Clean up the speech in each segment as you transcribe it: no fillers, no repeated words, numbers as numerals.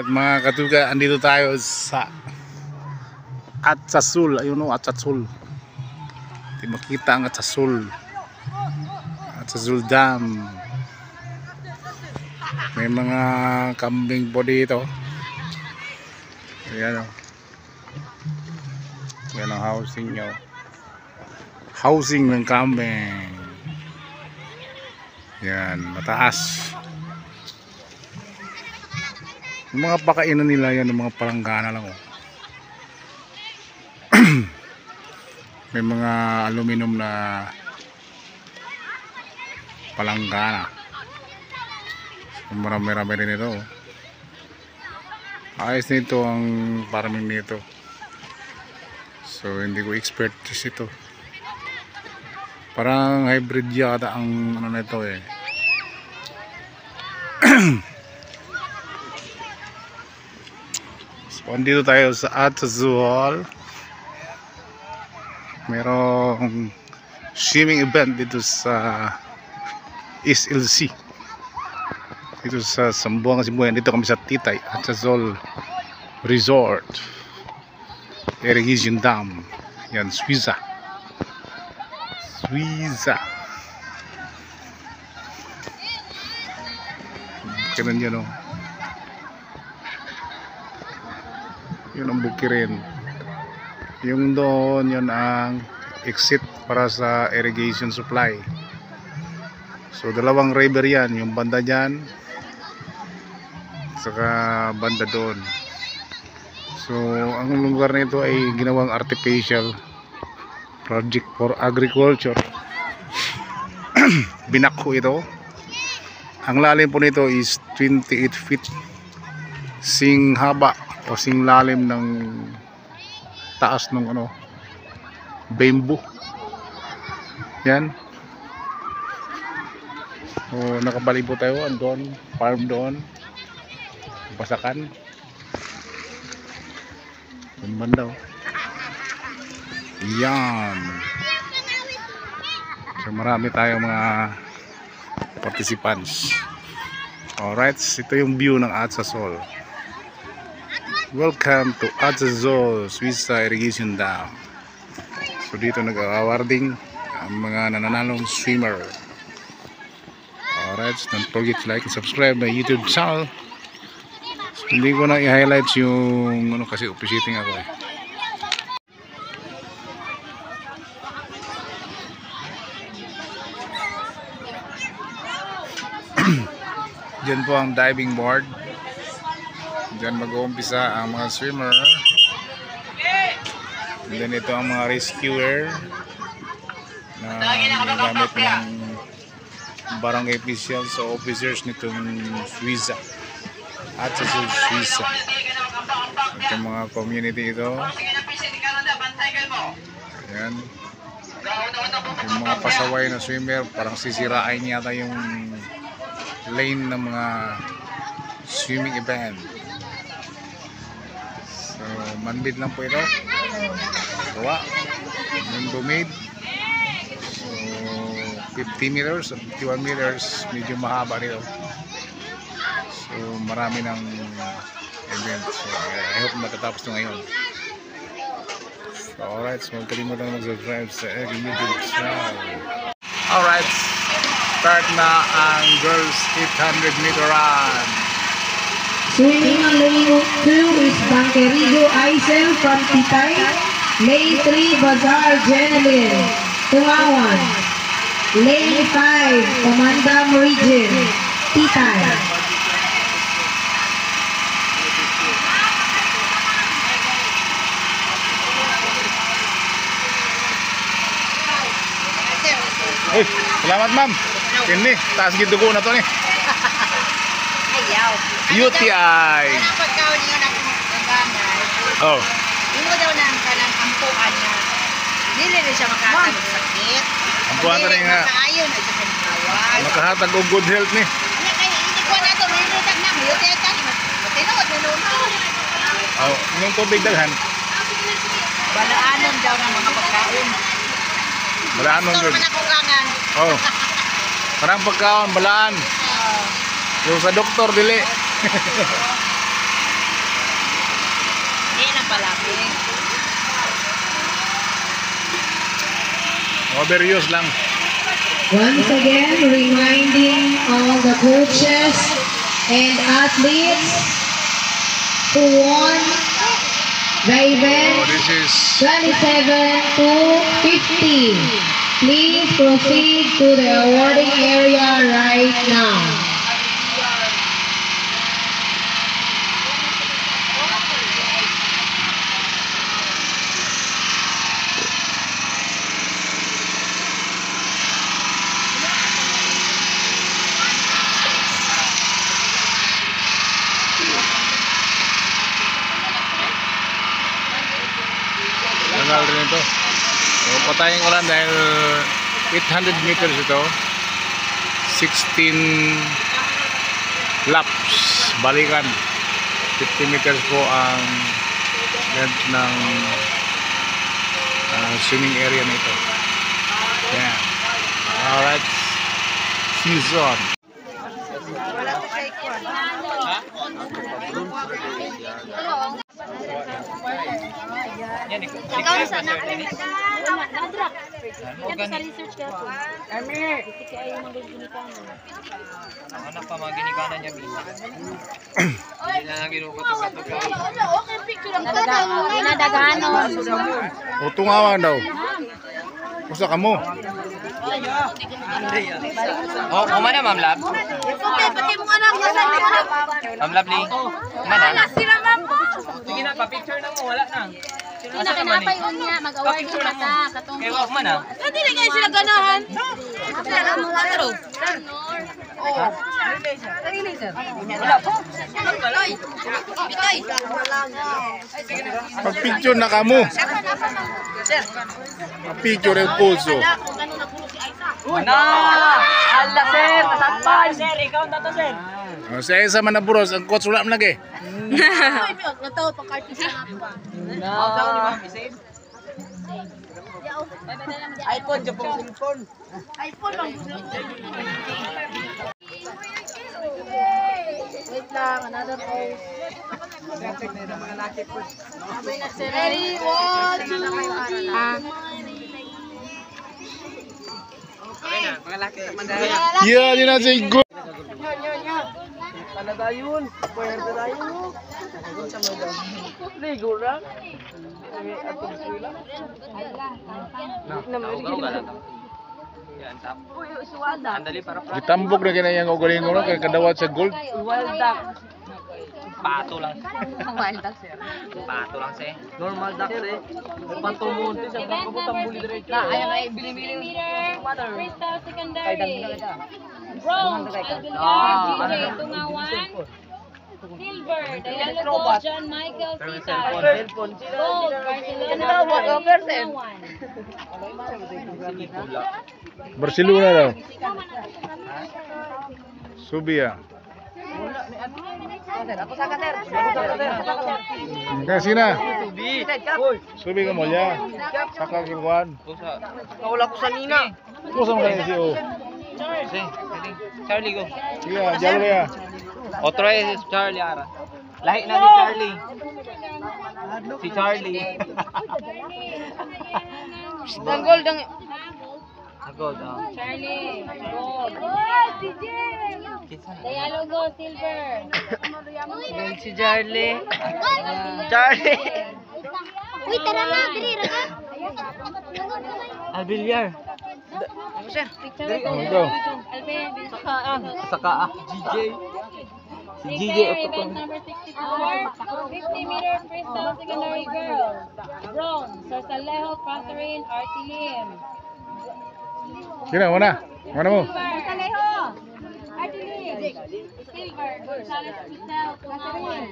Alright mga katuga, andito tayo sa Atsasul. Ayun o, Atsasul. Hindi makita ang Atsasul. Atsasul Dam. May mga kambing po dito. Ayan o. Yan ang housing nyo. Housing ng kambing. Yan, mataas. Yung mga pakainan nila yan, yung mga palanggana lang oh. May mga aluminum na palanggana. Marami-rami rin ito oh. Ayos nito ang farming nito. So hindi ko expertise ito. Parang hybrid yata ang ano nito eh. So andito tayo sa Atsasul. Merong swimming event dito sa SLC. Dito sa Sambuanga, Sibuyan. Dito kami sa Titay Atsasul Resort Irrigation Dam. Yan, Suiza. Bukirin yan o. Yun ang bukirin. Yung doon, yun ang exit para sa irrigation supply. So dalawang river yan. Yung banda dyan saka banda doon. So ang lugar nito ay ginawang artificial project for agriculture. Binakho ito. Ang lalim po nito is 28 feet. Sing haba o sing lalim ng taas ng ano, bamboo. Yan. O nakabali po tayo andon, farm doon. Basakan. Yung banda oh. Yan. So marami tayong mga participants. Alright, ito yung view ng Atsasul. Welcome to Atsasul Suiza Irrigation Dam. So dito nag-awarding ang mga nananalong swimmer. Alright, so don't forget to like and subscribe my YouTube channel. So, hindi ko na i-highlight yung ano kasi officiating ako eh. Diyan po ang diving board. Diyan mag-uumpisa ang mga swimmer. And then ito ang mga rescuer na ginagamit ng barangay officials o officers nitong Suiza. Atsasul Suiza. Itong mga community ito. Ayan. Yung mga pasaway na swimmer, parang sisirain yata yung lane ng mga swimming event. So manbid lang po ito. Gawa Mundo made. So 50 meters 51 meters, medyo mahaba nito. So marami ng event. So I hope matatapos na ngayon. So alright, so huwag kalimutan mag-subscribe sa aking YouTube channel. Alright, start na ang girls 800 meter run. Swimming on lane 2 is Banquerizo Aisel from Titay. Lane 3, Bazar Jenelyn, Tumawan. Lane 5, Comandam Region, Titay. Uy, salamat ma'am. Kini, taas gitu ko na to ni. Ayaw. UTI. Ano pagkaon niyo na kung Oh. Yung daw nang kanang ampuan na dili rin siya makatag og sakit. Ampuan na rin nga. Ayon na siya kanawag. Makahatag og good health ni. Nya kay hindi ko na to, may tag na mo UTI tani. Tinuod na luno. Oh, yung tubig daghan. Balaanon daw ng mga pagkaon. Balaan Gusto nun. man ako kangan. Oh. Parang pagkaon, balaan. Yung sa doktor, dili. palagi. Overuse lang. Once again, reminding all the coaches and athletes who won the event So this is 27 to 50. Please proceed to the awarding area right now. Langal rin ito. So patayin ko lang dahil 800 meters ito. 16 laps balikan. 50 meters po ang length ng swimming area na ito. Yan. Alright. Season. Ikaw sa anak ni Nadra. Ito sa research ka to. Ami. Ito ay mga ginikanan. Anak pa mga ginikanan niya bisa. Hindi na ginugot-ugot. Okay, picture lang ka. Dinadagano. O tungawan daw. Usa ka mo. Oh, kumana Ma'am Lab. Okay, pati mong anak na sa Ma'am Lovely. Kumana. sila ma'am po. Sige na, pa-picture na mo, wala na. Hindi na kinapay niya, mag-award yung mata, katong. Kaya wag man ah. Hindi na kayo sila ganahan. Sila na mo ano? Oh. Wala po. Bitoy. Pag-picture na ka mo. Pag-picture yung pulso. Na! Ala sir, nasakpan. Sir, ikaw na to sir. Sa isa man na buros, ang coach wala man lagi. Nataw pa kartis na pa. iPhone, Japong cellphone. iPhone lang. Wait lang, another pose. Ready, 1, 2. Yeah, di na say good. Talaga yun. Pwede tayo. Ligo lang. Atong sila. Yan, tap. Andali para Gitambok na kinayang ugaling ko kay kadawat sa gold. wild duck. Pato lang. Wild duck sir. Pato lang sir. Normal duck sir eh. Pato mo sa pagkabutang buli diretso. Ayan ay bili-bili. Crystal Secondary. Bronze, Albilar, Tungawan. Silver, Dialogo, John Michael Tita. Gold, Barcelona, Tungawan. Barcelona daw. Subia. Kasi na. Subi ka mo ya. Saka kilwan. Wala ko sa nina. Kusa mo kayo siyo. Charlie go. Sige, jalo ya. Otro es Charlie Ara. Lahi na si Charlie. Si Charlie. Tanggol dang. Agod ah. Charlie, gold. Dialogo, silver. Si Charlie. Charlie. Uy, tara na, diri ra na. Albilyar. Oh, ikaw. Saka GJ. Si GJ Event number 64, 50 meters freestyle secondary girls. Bronze, Sorsalejo, Catherine, Artilim. Sino, mana? Mana mo? Sorsalejo, Artilim. Silver, Gonzales Cristel, Tungawan.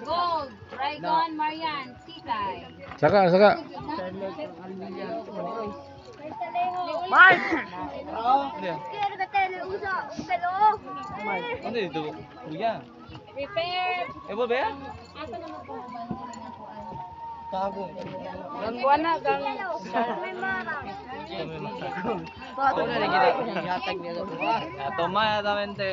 Gold, Raygon, Marian, Titay. Saka. Mark! Ano ito? Kuya. Prepare. Eh, ba? Asa naman po ba? Ang buwan na kang Automaticamente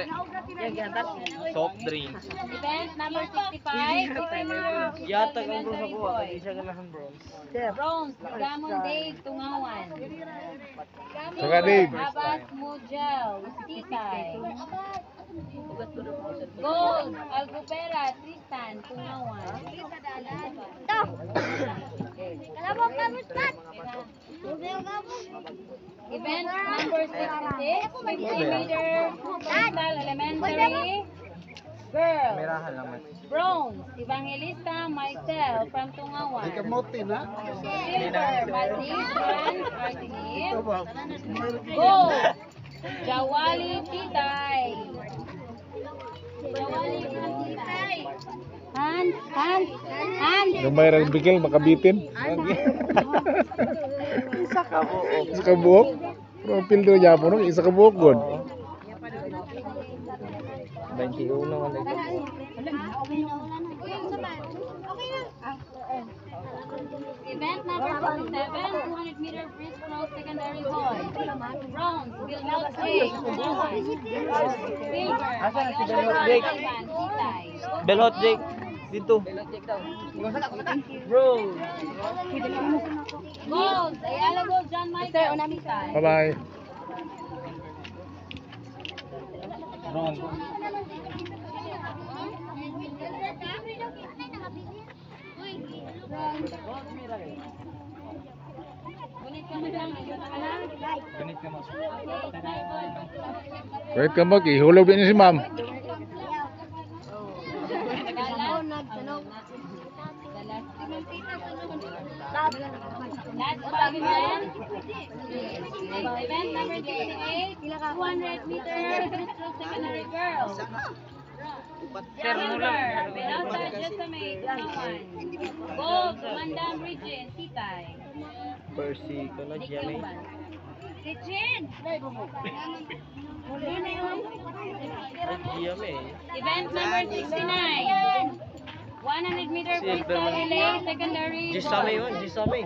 soft drinks. event number 65. 50 meter Yatag ang elementary bronze ako, boy. hindi siya ganahan bronze. Bronze, Gamon Dave Tungawan. Saka Dave. Abbas Mujel, Titay. Gold, Algupera, Tristan, Tungawan. Event number 66, 50 meter Crystal Elementary. Girl, Merahan lang man. bronze, Evangelista Marcel from Tungawan. Silver, Maldives, France, Artinim. Gold, Jawali Titay. Jawali Titay. Hans. Gamay ra bigel makabitin. Isa ka buo. Isa ka buok. Profil do Japon isa ka buok gud. 21 man lang. Event number 47, 200 meter freestyle secondary boy. Bronze, Gilbert Jake. Silver, Jake? Ivan Titay. Belhot Jake. Dito. Bro. Gold, Ayala Gold, John Michael Titay. Bye-bye. Bronze. Gunit ka mo lang, ayun ka lang. Ganit ka mo. Wait ka mag ihulog din si ma'am. Last five event. Event number 68, 200 meter freestyle secondary girls. Silver, Mendoza Jessamay, Tunawan. Gold, Mandam Regine, Titay. Percy ko na Jemmy. Regine! Jemmy. Event number 69. 100 meter freestyle relay secondary Jisame boys. yun, Jisame.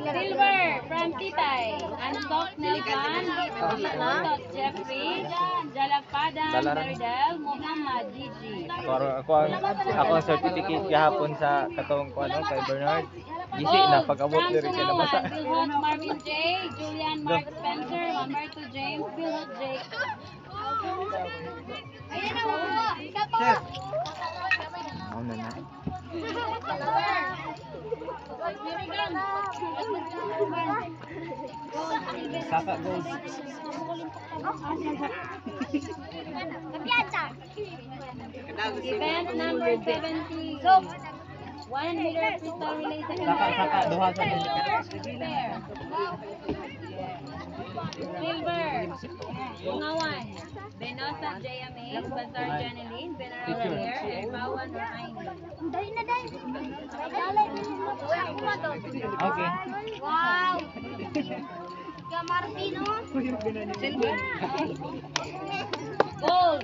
Silver from Titay. Ansok Nelvan. Santos Jeffrey. Jalakpadan Meridel. Muhammad Gigi. Ako ang certificate gahapon sa katong ko ano kay Bernard. Gisi na pag-abot diri kay nabasa. Bilhot Marvin J. Julian Mark Spencer. Humberto James. Bilhot J. Ano na? Saka gold. Event number 70. 1 meter freestyle relay secondary. Saka, duha sa Pair. Silver. Tungawan. Benosa JMA. Bazar Janeline. Benaral Air. Erbawan or Aini. Okay. Wow! Martino. Silver. Gold.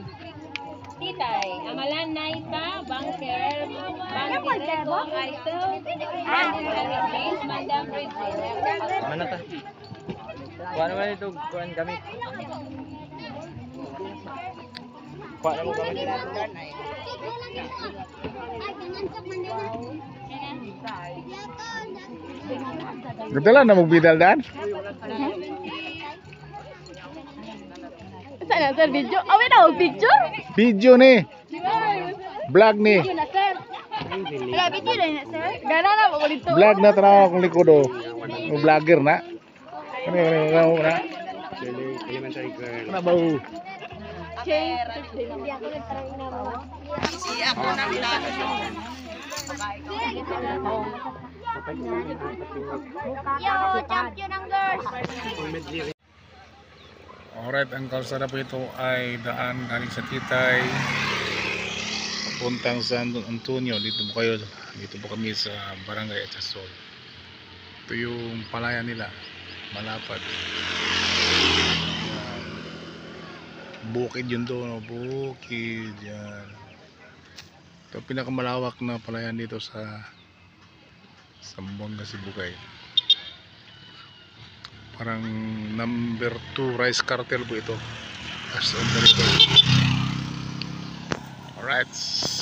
Titay. Amalan Naita. Bangker. Bangkereko. Aito. James. Mandam Regine. Mana ta? Kuha naman ito, kuhaan kami. Kuha na mo kami. Gudala na magbidal dan. Sana sir video. Awi na picture. Video ni. Vlog ni. Na sir. Wala video na sir. Gana na mo dito. Vlog na tanaw akong likod o. Vlogger na. Ano na? Nabaw. Yo, champion ang girls. Alright, ang kalsada po ito ay daan galing sa Titay papuntang San Antonio. Dito po kayo, dito po kami sa Barangay Etasol. Ito yung palayan nila, malapad. Ayan. Bukid yun doon, bukid yan. Ito pinakamalawak na palayan dito sa Zamboanga, Sibugay. Parang number 2 rice cartel po ito as on the river. Alright.